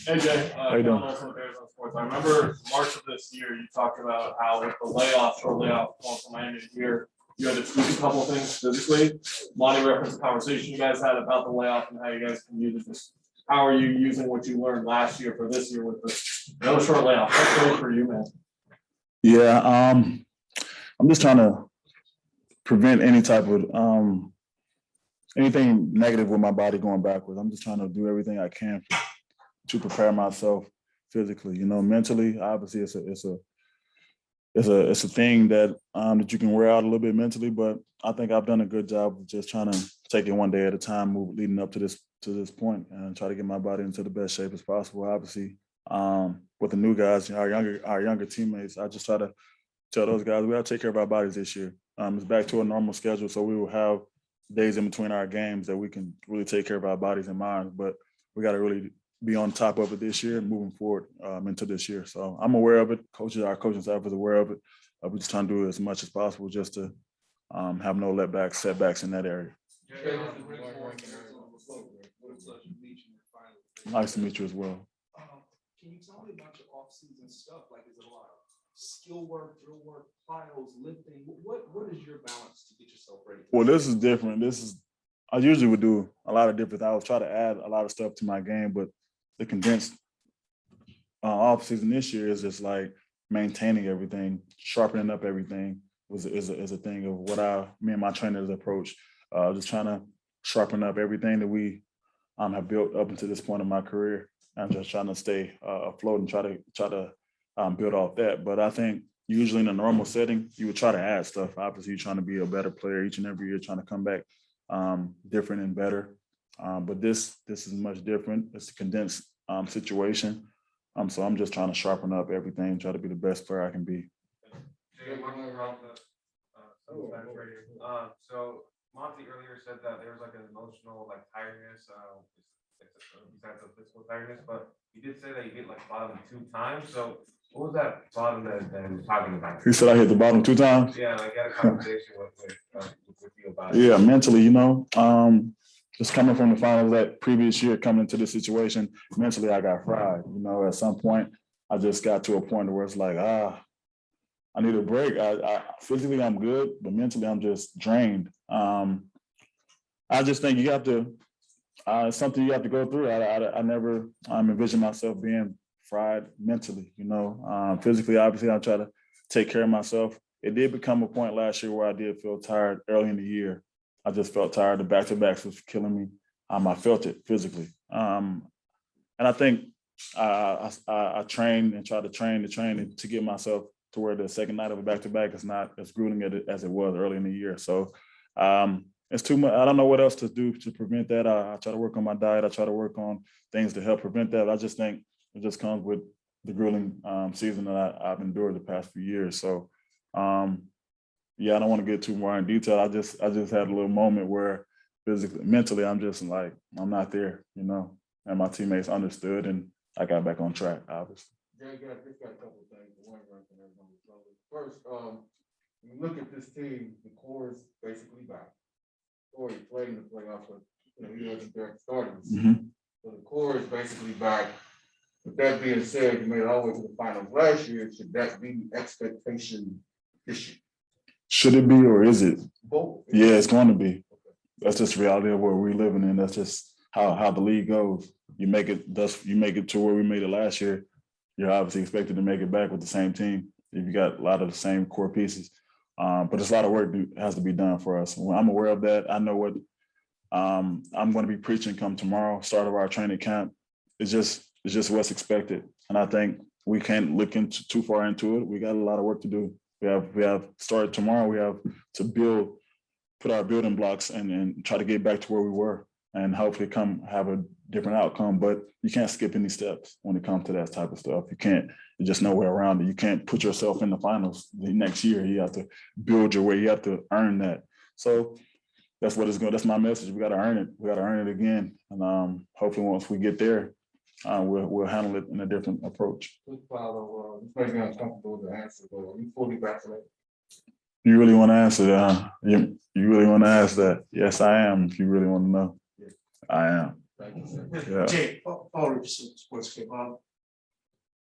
Hey Jay, How you doing? also with Arizona Sports. I remember March of this year, you talked about how with the layoff, short layoff going from Miami to here, you had to tweak a couple of things physically. Monty referenced the conversation you guys had about the layoff and how you guys can use it. How are you using what you learned last year for this year with the short layoff? What's great for you, man? Yeah, I'm just trying to prevent any type of anything negative with my body going backwards. I'm just trying to do everything I can to prepare myself physically. You know, mentally, obviously, it's a thing that that you can wear out a little bit mentally. But I think I've done a good job of just trying to take it one day at a time, leading up to this point, and try to get my body into the best shape as possible. Obviously, with the new guys, our younger teammates, I just try to tell those guys we got to take care of our bodies this year. It's back to a normal schedule, so we will have days in between our games that we can really take care of our bodies and minds. But we got to really be on top of it this year and moving forward into this year. So I'm aware of it. Our coaching staff is aware of it. We're just trying to do as much as possible just to have no setbacks in that area. Nice to meet you as well. Can you tell me about your off-season stuff? Like, is it a lot of skill work, drill work, plyos, lifting? What is your balance to get yourself ready? Well, this is different. I usually would do a lot of different things. I would try to add a lot of stuff to my game, but the condensed off season this year is just like maintaining everything, sharpening up everything is a thing of what me and my trainers approach. Just trying to sharpen up everything that we have built up until this point in my career. I'm just trying to stay afloat and try to build off that. But I think usually in a normal setting, you would try to add stuff. Obviously, you're trying to be a better player each and every year, trying to come back different and better. But this is much different. It's a condensed situation. So I'm just trying to sharpen up everything, try to be the best player I can be. So Monty earlier said that there was like an emotional tiredness, besides the physical tiredness, but you did say that you hit bottom 2 times. So what was that bottom that he was talking about? He said I hit the bottom 2 times. Yeah, I had a conversation with you about it. Yeah, mentally, just coming from the finals that previous year, coming into this situation, mentally I got fried. At some point I just got to a point where it's like, I need a break. I physically I'm good, but mentally I'm just drained. I just think you have to. It's something you have to go through. I never envision myself being fried mentally. Physically, obviously, I try to take care of myself. It did become a point last year where I did feel tired early in the year. I just felt tired. The back-to-backs was killing me. I felt it physically, and I think I trained and tried to train to get myself to where the second night of a back-to-back is not as grueling as it was early in the year. So. It's too much. I don't know what else to do to prevent that. I try to work on my diet. I try to work on things to help prevent that. I just think it just comes with the grueling season that I've endured the past few years. So, I don't want to get too more in detail. I just had a little moment where mentally, I'm just like, I'm not there, and my teammates understood, and I got back on track, obviously. Jay, got a couple of things. First, when you look at this team, the core is basically back. Corey played in the playoffs, but he wasn't there starting. Mm-hmm. So the core is basically back. With that being said, you made it all the way to the finals last year. Should that be the expectation this year? Should it be, or is it? Both. Yeah, it's going to be. That's just the reality of what we're living in. That's just how the league goes. You make it to where we made it last year. You're obviously expected to make it back with the same team if you got a lot of the same core pieces. But there's a lot of work that has to be done for us. When I'm aware of that. I know what I'm going to be preaching come tomorrow, start of our training camp. It's just what's expected. And I think we can't look too far into it. We got a lot of work to do. We have started tomorrow. We have to put our building blocks and try to get back to where we were and hopefully have a different outcome. But you can't skip any steps when it comes to that type of stuff. You can't. There's just no way around it. You can't put yourself in the finals the next year. You have to build your way. You have to earn that. So that's what it's going. That's my message. We got to earn it. We got to earn it again. And hopefully, once we get there, we'll handle it in a different approach. Quick follow. You may be uncomfortable with the answer, but are you fully vaccinated? You really want to answer that? Huh? You really want to ask that? Yes, I am. If you really want to know, I am. Thank you, sir. Yeah. Jay, Paul Richardson, Sports Cape.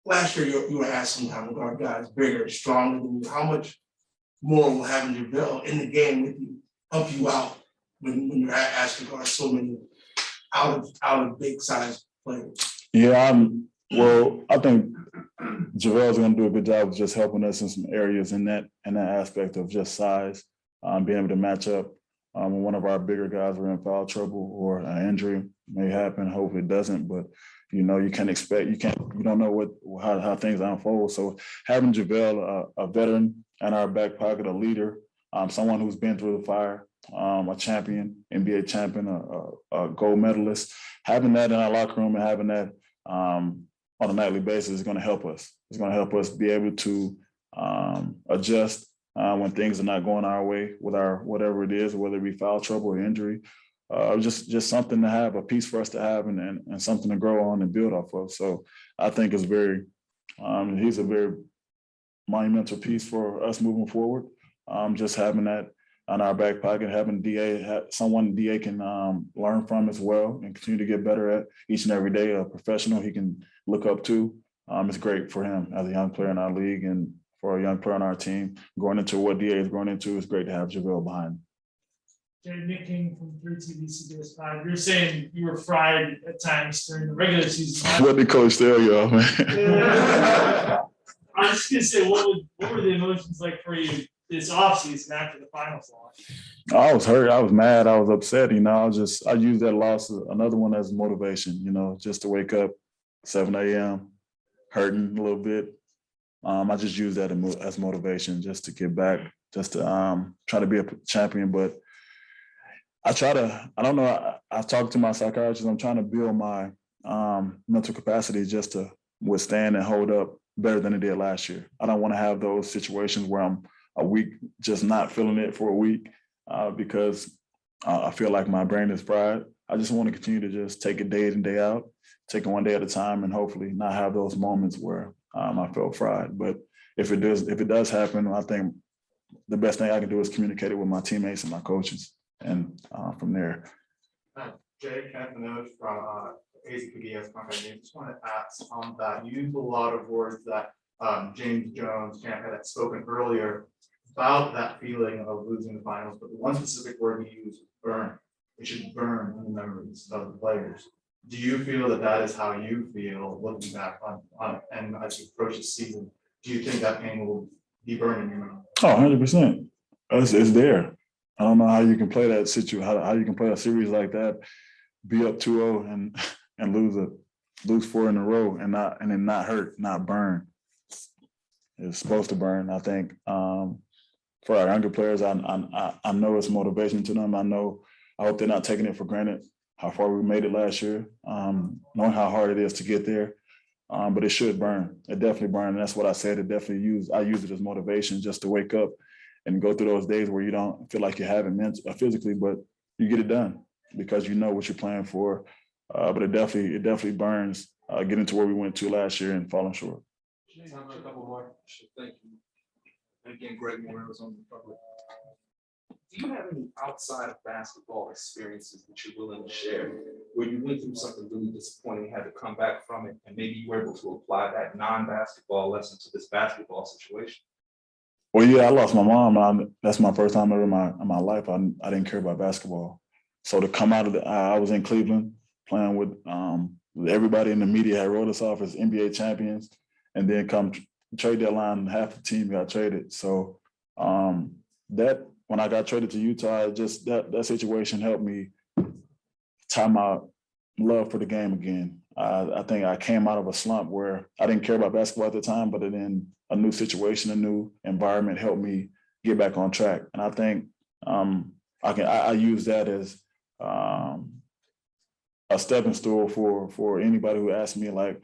Last year, you were asking how guard guys bigger, stronger than you. How much more will having JaVale in the game with you help you out when you're asked to guard so many out of big size players? Yeah, well, I think JaVale's gonna do a good job of just helping us in some areas in that aspect of just size, being able to match up. When one of our bigger guys are in foul trouble or an injury may happen, hopefully it doesn't, but you don't know how things unfold. So having JaVale, a veteran in our back pocket, a leader, someone who's been through the fire, a champion, NBA champion, a gold medalist, having that in our locker room and having that on a nightly basis is going to help us. It's going to help us be able to adjust when things are not going our way with our whatever it is, whether it be foul trouble or injury. Just something to have, a piece for us to have, and something to grow on and build off of. So I think it's he's a very monumental piece for us moving forward. Just having that on our back pocket, having someone DA can learn from as well and continue to get better at each and every day, a professional he can look up to. It's great for him as a young player in our league and for a young player on our team. Going into what DA is going into, it's great to have JaVale behind him. Jay, Nick King from 3TV CBS 5. You're saying you were fried at times during the regular season. What did Coach tell y'all, man? I was just gonna say, what were the emotions like for you this offseason after the finals loss? I was hurt. I was mad. I was upset. I used that loss, another one as motivation, just to wake up 7 a.m. hurting a little bit. I just used that as motivation just to get back, just to try to be a champion. But I talked to my psychiatrist. I'm trying to build my mental capacity just to withstand and hold up better than it did last year. I don't want to have those situations where I'm a week just not feeling it for a week because I feel like my brain is fried. I just want to continue to just take it day in and day out, take it one day at a time, and hopefully not have those moments where I feel fried. But if it does happen, I think the best thing I can do is communicate it with my teammates and my coaches, and from there. Jay Crowder from AZPBS company. I just want to ask on that. You used a lot of words that James Jones, Champ, had spoken earlier about that feeling of losing the finals, but the one specific word he used was burn. It should burn in the memories of the players. Do you feel that is how you feel looking back on it? And as you approach the season, do you think that pain will be burning in your mouth? Oh, 100%. It's there. I don't know how you can play that situation, how you can play a series like that, be up 2-0 and lose 4 in a row and then not hurt, not burn. It's supposed to burn. I think for our younger players, I know it's motivation to them. I hope they're not taking it for granted how far we made it last year, knowing how hard it is to get there. But it should burn. It definitely burn. And that's what I said. I use it as motivation just to wake up and go through those days where you don't feel like you have it physically, but you get it done because you know what you're playing for. But it definitely burns getting to where we went to last year and falling short. Time for a couple more. Thank you. And again, Greg Moore, Arizona Republic. Do you have any outside of basketball experiences that you're willing to share where you went through something really disappointing, had to come back from it, and maybe you were able to apply that non-basketball lesson to this basketball situation? Well, yeah, I lost my mom. That's my first time ever in my life. I didn't care about basketball. So to come out of I was in Cleveland playing with everybody in the media had wrote us off as NBA champions, and then come trade deadline, half the team got traded. So that when I got traded to Utah, just that situation helped me tie my love for the game again. I think I came out of a slump where I didn't care about basketball at the time, but then a new situation, a new environment helped me get back on track. And I think I use that as a stepping stool for anybody who asks me, like,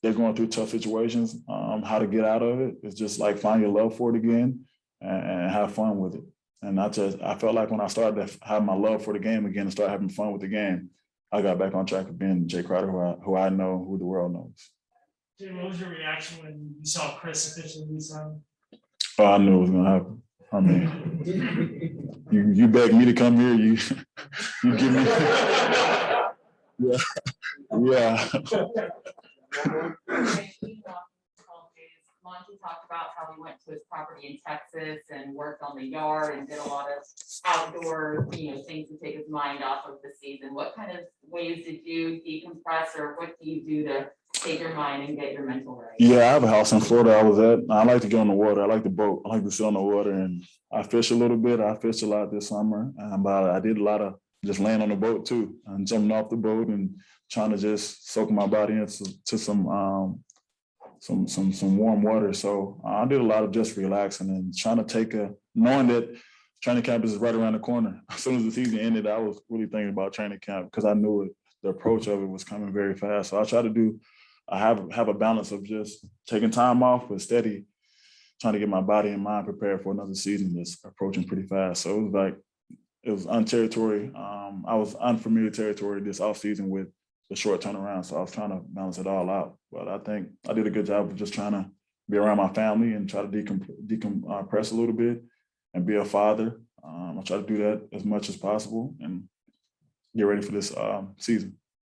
they're going through tough situations, how to get out of it. It's just like find your love for it again and have fun with it. And I felt like when I started to have my love for the game again and start having fun with the game, I got back on track of being Jae Crowder, who I know, who the world knows. Jay, what was your reaction when you saw Chris officially resign? Oh, I knew it was gonna happen. I mean, you begged me to come here. You give me. Yeah. Yeah. Monty talked about how he went to his property in Texas and worked on the yard and did a lot of outdoor, things to take his mind off of the season. What kind of ways did you decompress, or what do you do to take your mind and get your mental right? Yeah, I have a house in Florida I was at. I like to go on the water. I like the boat. I like to sit on the water, and I fish a little bit. I fished a lot this summer. But I did a lot of just laying on the boat too, and jumping off the boat and trying to just soak my body into some warm water. So I did a lot of just relaxing and trying to knowing that training camp is right around the corner. As soon as the season ended, I was really thinking about training camp because I knew the approach of it was coming very fast. So I have a balance of just taking time off, but steady, trying to get my body and mind prepared for another season that's approaching pretty fast. So it was I was unfamiliar territory this offseason with the short turnaround. So I was trying to balance it all out. But I think I did a good job of just trying to be around my family and try to decompress a little bit and be a father. I try to do that as much as possible and get ready for this season.